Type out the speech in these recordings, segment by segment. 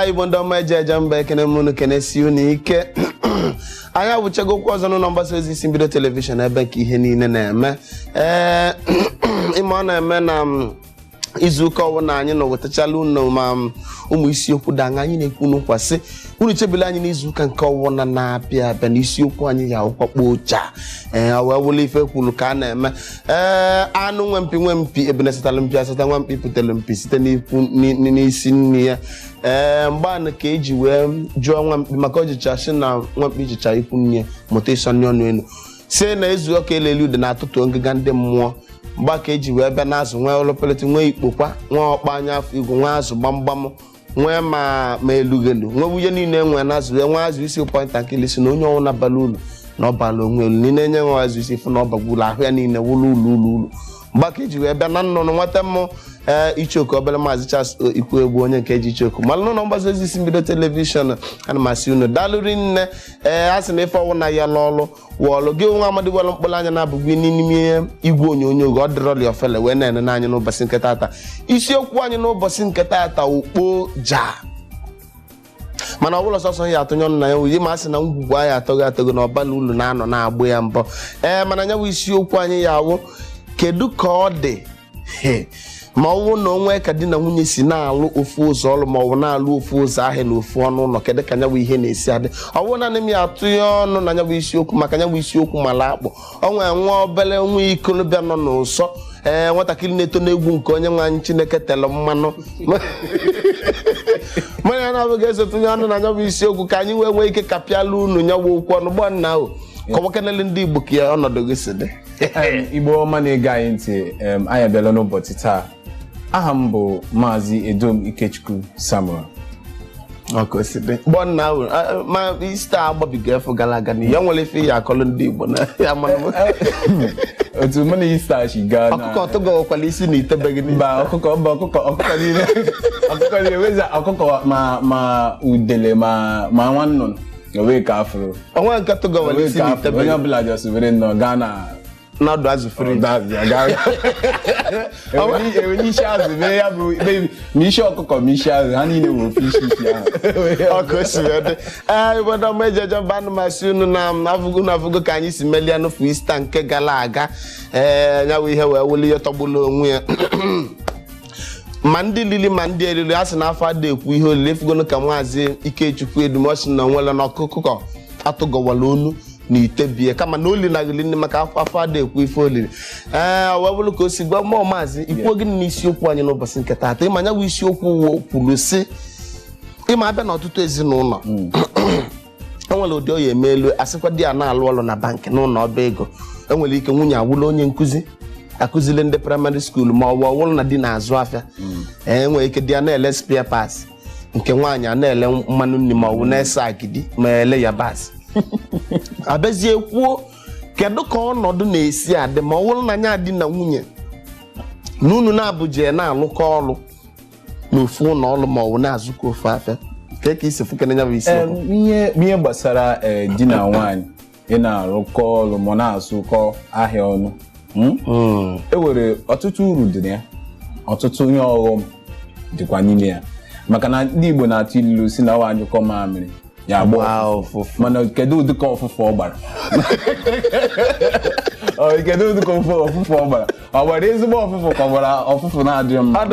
Igbo ndị ọma eji eje mba ekene mụnụ kene si unu ike anyị abụchago okwu ọzọ n'ụlọ mgbasa ozi isi mbido telivishọn ebe nke ihe niile na-eme ịma ọ na-eme na izuụka ọbụla anyị nọ wetachala unu ma ụmụ isiokwu danga anyị na-ekwu n'ụkwasị unu chebele anyị n'izuụka nke ọbụla na-abịa abịa na isiokwu anyị ya ụkwakpo ocha wee wụlụ ife kwuru ka a na-eme anụ nwempi ebenesatala mpi asata nwampi pụtara mpi site n'isi nne ya mgbe ka eji wee jụọ nwampi maka ojichashi na nwampi jicha ikwu nne mụta ịsọ nne ọnụ elu si na ezu ọka eleli ude na-atụtụ ngịga ndị mmụọ mgba ka eji wee bịa n'azụ nwee ụlọpeleti nwee ikpokwa nwee ọkpa anya afọ igwe nwee azụ gbamgbam nwee ma elughelu nwee nwunye niile nwee n'azụ nwee azụ isi pọinta nkili si na onye ọnwụ na-abalị ụlọ na ọbala onwe elu niile enye nwe azụ isi fụ na ọbagburu ahụ ya niile wụlụ ụlọ mgba ka eji wee bịa na nnụnụ nweta mmụ ichoku obere maazị Charles ikwu egbu onye nke eji ichoku malụ n'ụlọ mgbasa ozi isi mbido telivishọn ana masị unu dalụri nne a sị na ife ọnwụ na ya lọọlụ wọọlụ gị nwa amadi welụ mkpụrụ anya na-abụgị n'ime igwe onyonyo oge ọ dịrọli ofele wee na-ene n'anya n'ụbọchị nke taata isiokwu anyị n'ụbọchị nke taata ukpo ja mana ọbụla sọsọ ya atụnye ọnụ na ya wuyi ma a sị na ngwugwu anyị atọghị na ọbala ụlọ na-anọ na-agbụ ya mbọ mana ya bụ isiokwu anyị ya awụ kedu ka ọ dị ma ọ bụ na onwe ka di na nwunye si na-alụ ofu ụzọ ọlụ ma ọ bụ na-alụ ofu ụzọ ahịa na ofu ọnụ ụlọ kedu ka ya bụ ihe na-esi adị ọ bụrụ na m ya atụnye ọnụ na ya bụ isiokwu maka ya bụ isiokwu mara akpụ ọ nwere nwa obere nwa ikolobịa nọ n'ụsọ nwatakịrị na-eto n'egwu nke onye nwe anyị Chineke telụ mmanụ mana ya na-abụghị esotunye ọnụ na ya bụ isiokwu ka anyị wee nwee ike kapịala unu ya bụ okwu ọnụ gbọ nna ahụ kọwakenele ndị Igbo ka ya ọnọdụ gị si dị Igbo ọma na-ege anyị ntị anyị abịala n'ụbọchị taa aha m bụ Maazị Edom Ikechukwu Samuel gbọ nna ahụ ma ista agbabiga efu gara aga na ya nwere ife ya akọlụ ndị Igbo na ya otu mụ na ista chi gaa na ọkụkọ ọtụgọkwala isi na itebeghị mba ọkụkọ niile ọkụkọ niile weza ọkụkọ ma udele ma nwa nnụnụ wee ka afụrụ onwe nke tụgọwala isi na itebeghị onye ọbụla jọs were nnọọ gaa na n'ọdụ azụ fri enwe isi azụ mee ya bụ ma isi ọkụkọ ma isi azụ ha niile were ofe isi ahụ ọkụ si dị obodo ọma ejeje mba anụmasị unu na afụgo ka anyị si melie n'ofu ista nke gara aga ya bụ ihe wee wuli ihe tọgbula onwe ya ma ndị lili ma ndị eriri a sị na afọ adị ekwu ihe olile efugonu ka Maazị Ikechukwu Edumosi na onwere na ọkụkọ atụgọwala onu na itebie kama na oli na gili nne maka afọ adị ekwu ife olili wee bụrụ ka o si gwa mmụọ Maazị ikwu gị na isiokwu anyị n'ụbọchị nke taata ịma ya bụ isiokwu kwuru sị ịma abịa n'ọtụtụ ezinụlọ enwere ụdị ọya eme elu asịkwa di ya na-alụ ọrụ na bankị n'ụlọ ọba ego enwere ike nwunye awụla onye nkụzi akụzile ndị praịmarị skuulu ma ọ bụ ọwụrụ na di na-azụ afịa enwere ike di ya na-ele spare parts nke nwaanyị a na-ele mmanụ nri ma ọ bụ na-ese agidi ma ele yabasị abịazie kwuo kedu ka ọnọdụ na-esi adị ma ọ bụrụ na anya adị na nwunye na unu na-abụje na-alụkọ ọrụ n'ofu ụlọ ọrụ ma ọ bụ na-azụkọ ofu afịa ka isi fukene ya bụ isi ihe gbasara di na nwaanyị ị na-arụkọ ọrụ ma na-azụkọ ahịa ọnụ e nwere ọtụtụ uru dị na ya ọtụtụ ihe ọghọm dịkwa n'ime ya maka na ndị Igbo na-atụ ilu si na ọ anyụkọ mamịrị ya agba ọfụfụ mana kedu ụdịka ọfụfụ ọ gbara kedu ụdịka ọfụfụ ọ gbara ọ gbara ezigbo ọfụfụ ka ọ gbara ọfụfụ na-adịghị mma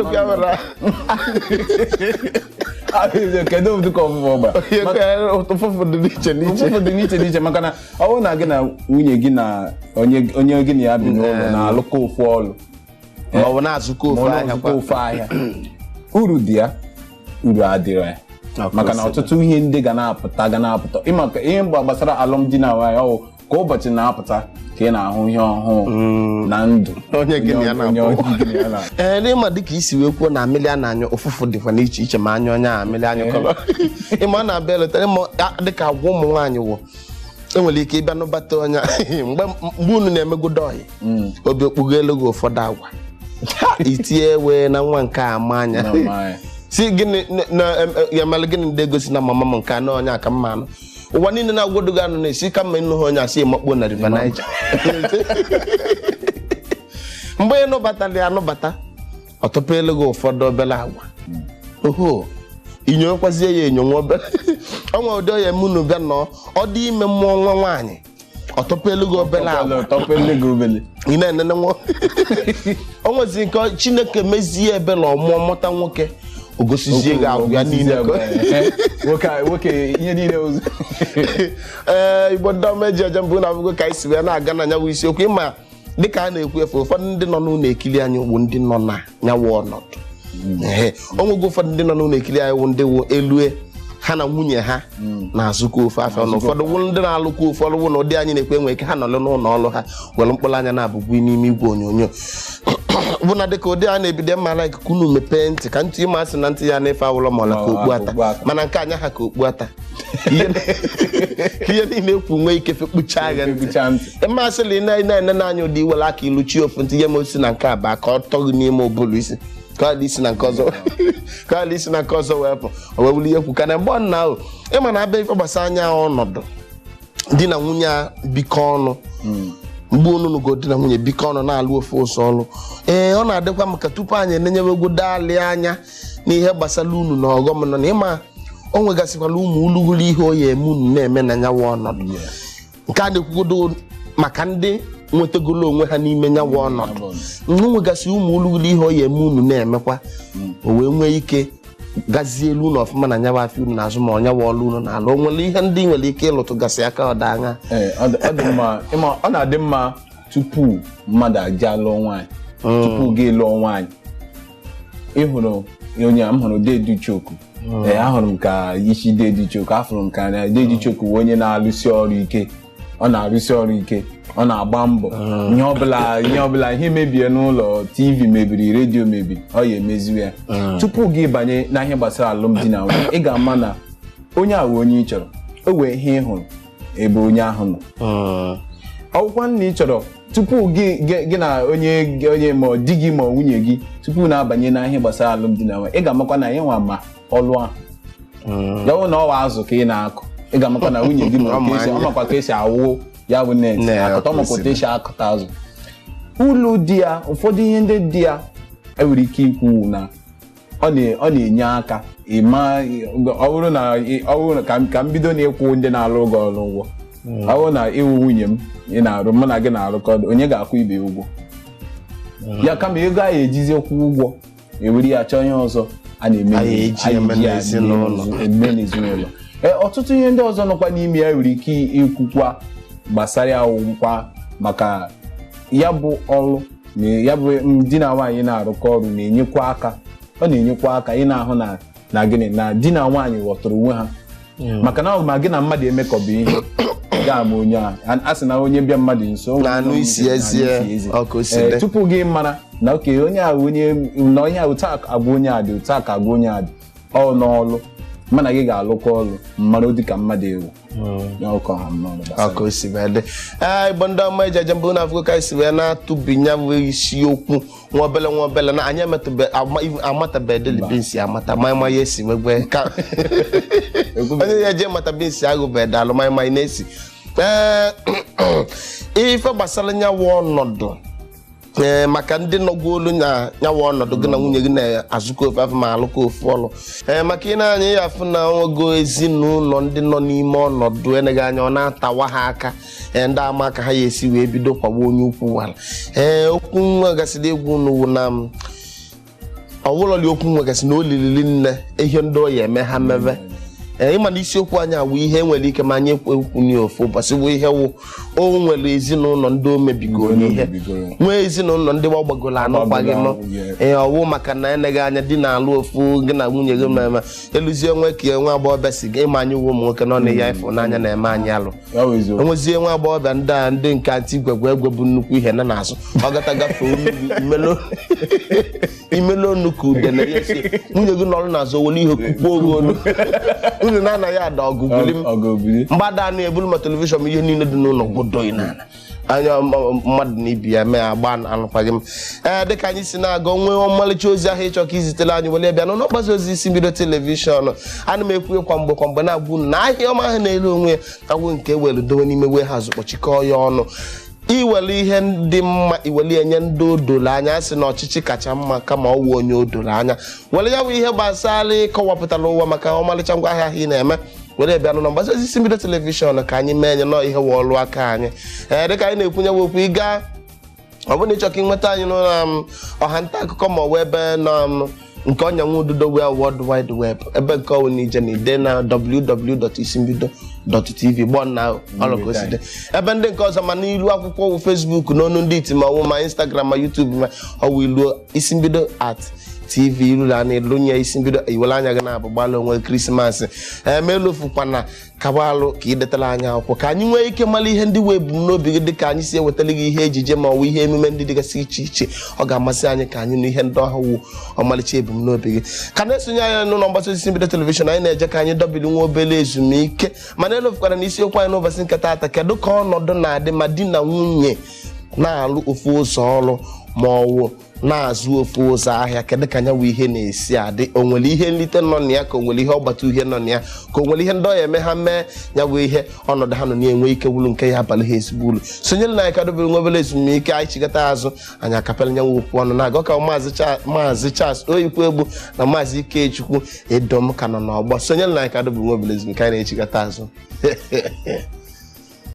kedu ụdịka ọfụfụ ọ gbara ụfụfụ dị n'iche maka na ọ bụrụ na gị na nwunye gị na onye gị na ya bi n'ụlọ na-alụkọ ofu ọlụ ma ọ bụ na-azụkọ ofu ahịa uru dị ya uru adịrọ ya maka na ọtụtụ ihe ndị ga na-apụta ịmaka ihe gbasara alụmdi na nwanyị ọwụ ka ụbọchị na-apụta ka ị na-ahụ ihe ọhụụ na ndụ onye gịnị ya na-apụ ịma dịka isi wee kwuo na amịlị a na-anyụ ụfụfụ dịkwa n'iche iche ma anya onye a amịlị anyụ kọrọ ịma ọ na-abịa eletara dịka agwa ụmụ nwaanyị wụ enwere ike ịbịa n'ụbata onye mgbe unu na-emegodo ọhị obi okpugo elu gị ụfọdụ agwa itinye wee na nwa nke ama anya si gịnị ya mere gịnị ndị egosi na mama m nke anụ onye aka mma anụ ụwa niile na-agwadogo anụ na-esi ka mma ịnụ ha onye asị makpuo na River Niger mgbe ị nụbatara ya anụbata ọtụpụ elu gị ụfọdụ obere agwa oho inyo kwazie ya enyo nwobe onwe ụdị ya munu bịa nọ ọ dị ime mmụọ nwa nwaanyị ọtọpelu gị obele agwa ị na-enene nwa onwezi nke Chineke mezie ebele ọmụọ mụta nwoke ogosizie gị agwa ya niile nwoke ihe niile ozu Igbo ndị ọma eji eje mbụ na abụgo ka anyị si wee na-aga na nyawa isiokwu ịma dịka a na-ekwu efe ụfọdụ ndị nọ n'ụlọ ekiri anyị wụ ndị nọ na nyawa ọnọdụ onwego ụfọdụ ndị nọ n'ụlọ ekiri anyị wụ ndị wụ elue ha na nwunye ha na-azụkọ ofe afọ na ụfọdụ wụ ndị na-alụkwa ụfọdụ wụ na ụdị anyị na-ekwe enwe ike ha nọlụ n'ụlọ ọrụ ha were mkpụrụ anya na-abụgbu n'ime igwe onyonyo bụ na dịka ụdị a na-ebido mara ikuku unu mepee ntị ka ntị ịma asị na ntị ya na-efe awụlọ ma ọla ka okpu ata mana nke anya ha ka okpu ata ihe niile ekwu nwee ike fekpucha agha ịmasịla na-ene n'anya ụdị iwere aka iluchi ofu ntị ihe ma osi na nke a ba ka ọ tọghị n'ime ụbụrụ isi ka isi na nke ọzọ wepụ o wee wuli ihe kwu ka na mgbe ọ na ahụ ịma na abịa ife gbasa anya ọnọdụ di na nwunye bikọ ọnụ mgbe onunugo di na nwunye bikọ ọnụ na-alụ ofe ụsọ ọrụ ọ na-adịkwa maka tupu anyị enyenyewego dali anya n'ihe gbasara unu na ọghọm nọ na ịma o nwegasịkwala ụmụ ulughuru ihe oyi eme unu na-eme na nyawa ọnọdụ nke a na-ekwugodo maka ndị nwetagolo onwe ha n'ime nyawa ọnọdụ nwegasị ụmụ ulughuru ihe oyi eme unu na-emekwa o wee nwee ike gazie elu unu ọfụma na nyawa afọ unu n'azụ ma ọ nyawa ọlụ unu na-alụ o nwere ihe ndị nwere ike ịlụtụgasị aka ọda anya ọ na-adị mma tupu mmadụ aja lụọ nwaanyị tupu gị lụọ nwaanyị ịhụrụ onye m hụrụ Dedi Choku ahụrụ m ka isi Dedi Choku afụrụ m ka anya Dedi Choku bụ onye na-arụsi ọrụ ike ọ na-arụsi ọrụ ike ọ na-agba mbọ ihe ọbụla ihe mebie n'ụlọ TV mebiri redio mebiri ọ ya emeziwe ya tupu gị banye na ihe gbasara alụmdi na nwunye ị ga-ama na onye ahụ onye ị chọrọ o wee ihe ị hụrụ ebe onye ahụ nọ ọgwụkwa nna ị chọrọ tupu gị na onye ma di gị ma nwunye gị tupu na-abanye na ihe gbasara alụmdi na nwunye ị ga-amakwa na ya nwa ma ọlụ ahụ ya bụ na ọwa azụ ka ị na-akụ ị ga-amakwa na nwunye gị makwa ka esi awụ ya bụ net akụta makwa esi akụta azụ ụlọ di ya ụfọdụ ihe ndị di ya enwere ike ikwu na ọ na-enye aka ọ bụrụ na ka m bido na-ekwu ndị na-alụ ụgwọ ọrụ ụgwọ ọ bụrụ na ịwụ nwunye m ị na-arụ mụ na gị na-arụkọ onye ga-akwụ ibe ụgwọ ya kama ego a ejizi kwụ ụgwọ ewere ya chọọ ihe ọzọ a na-eme n'ezinụlọ ọtụtụ ihe ndị ọzọ nọkwa n'ime ya nwere ike ikwukwa gbasara ya nkwa maka ya bụ ọrụ na ya bụ di na nwaanyị na-arụkọ ọrụ na-enyekwa aka ọ na-enyekwa aka ị na-ahụ na gịnị na di na nwaanyị ghọtara onwe ha maka na ma gị na mmadụ emekọba ihe ga-ama onye a sị na onye bịa mmadụ nso na-anụ isi ezi tupu gị mara na oke onye ahụ na onye ahụ taa agwa onye adị taa ka agwa onye adị ọ n'ọlụ mana gị ga-alụkọ ọlụ mmadụ dịka mmadụ ewu ọkụ si wee dị Igbo ndị ọma eji eje mbụ na afọ ka isi wee na-atụbinye bụ isiokwu nwa obele na anyị amatabeghị delibinsi amata ma ya esi wegwe ka onye ya eje mata binsi agụbeghị alụ ma na-esi ife gbasara nyawa ọnọdụ maka ndị nọgwolu na nyawa ọnọdụ gị na nwunye gị na-azụkọ ofe afọ ma alụkọ ofu ọlụ maka ị na-anya ya afụ na nwego ezinụlọ ndị nọ n'ime ọnọdụ eneghị anya ọ na-atawa ha aka ndị ama ka ha ya esi wee bido kwagwa onye ukwu wala okwu nwegasịrị egwu n'uwu na ọwụlọli okwu nwegasị na olilili nne ihe ndị ọya eme ha mebe ịma na isiokwu anyị awụ ihe enwere ike ma anyị ekwu n'ofu ụbọchị bụ ihe wụ o nwere ezinụlọ ndị o mebigoro n'ihe nwee ezinụlọ ndị gbagoro anọkwaghị nọ ọwụ maka na eneghị anya di na-alụ ofu gị na nwunye gị ma eluzie nwe ka nwa agbọghọbịa si gị ịma anyị uwe ụmụ nwoke nọ na ya ịfụnanya na-eme anyị alụ enwezie nwa agbọghọbịa ndị nke antị igwegwe egwe bụ nnukwu ihe na n'azụ ọ gata gafee imelo onu ka ude na ya si nwunye gị nọrụ n'azụ were ihe kukpuo oge olu unu na-anaghị ada ọgụgụli mgbada anụ ebulu ma telivishọn ihe niile dị n'ụlọ gbodoyi n'ala anya mmadụ na ibi ya mee agba anụkwaghị m dịka anyị si na-aga nwee ọmalịcha ozi ahụ ịchọ ka izitere anyị wele bịa n'ụlọ mgbasa ozi isi mbido telivishọn ana m ekwu kwa mgbe na-agwụ na ahịa ọma ahụ na-ele onwe ya agwụ nke welu dowe n'ime wee ha zụkpọchikọọ ya ọnụ iwere ihe ndị mma iwere enye ndị odoro anya sị na ọchịchị kacha mma kama ọ wụ onye odoro anya were ya bụ ihe gbasara ịkọwapụtara ụwa maka ọmalịcha ngwa ahịa ị na-eme were bịanụ na mgbasa ozi mbido telivishọn ka anyị mee nye nọ ihe wụ ọrụ aka anyị dịka anyị na-ekwunye okwu ịga ọ bụrụ na ịchọ ka ị nweta anyị n'ụlọ ọha nta akụkọ ma ọ bụ ebe na nke ọnyanwụ ududo World Wide Web ebe nke ọwụ n'ije na ide na www.isimbido.tv gbọ na ọlọkoside ebe ndị nke ọzọ ma n'ilu akwụkwọ wụ Facebook n'ọnụ ndị iti ma ọwụ ma Instagram ma YouTube ma ọwụ ilu isimbido @TV ilu a na-elunye isimbido iwere anya gị na-abụ gbalụ onwe krismas melofukwana kabalụ ka ị detara anya akwụkwọ ka anyị nwee ike mara ihe ndị wee ebumnobi gị dị ka anyị si ewetara gị ihe ejije ma ọwụ ihe emume ndị dịgasị iche iche ọ ga-amasị anyị ka anyị nụ ihe ndị ọhụụ ọmalịcha ebumnobi gị ka na-esonye anyị n'ụlọ mgbasa ozi mbido telivishọn anyị na-eje ka anyị dọbiri nwa obere ezumike mana elofukwara na isiokwu anyị n'ụbọchị nke taata kedu ka ọnọdụ na-adị ma di na nwunye na-alụ ofu ụzọ ọrụ ma ọwụ na-azụ ofu ụzọ ahịa kedu ka anya wụ ihe na-esi adị o nwere ihe nlite nọ na ya ka o nwere ihe ọgbata uhie nọ na ya ka o nwere ihe ndị ọya eme ha mee ya wụ ihe ọnọdụ ha nọ na-enwe ike wuru nke ya abalị ha ezigbo uru sonyere na anyị ka dobere nwa obere ezumike anyị chigata azụ anyị akapela nyanwụ okwu ọnụ na-aga ka maazị Charles Oyikwu Egbu na maazị Ikechukwu Edom ka nọ n'ọgbọ sonyere na anyị ka dobere nwa obere ezumike anyị na-echigata azụ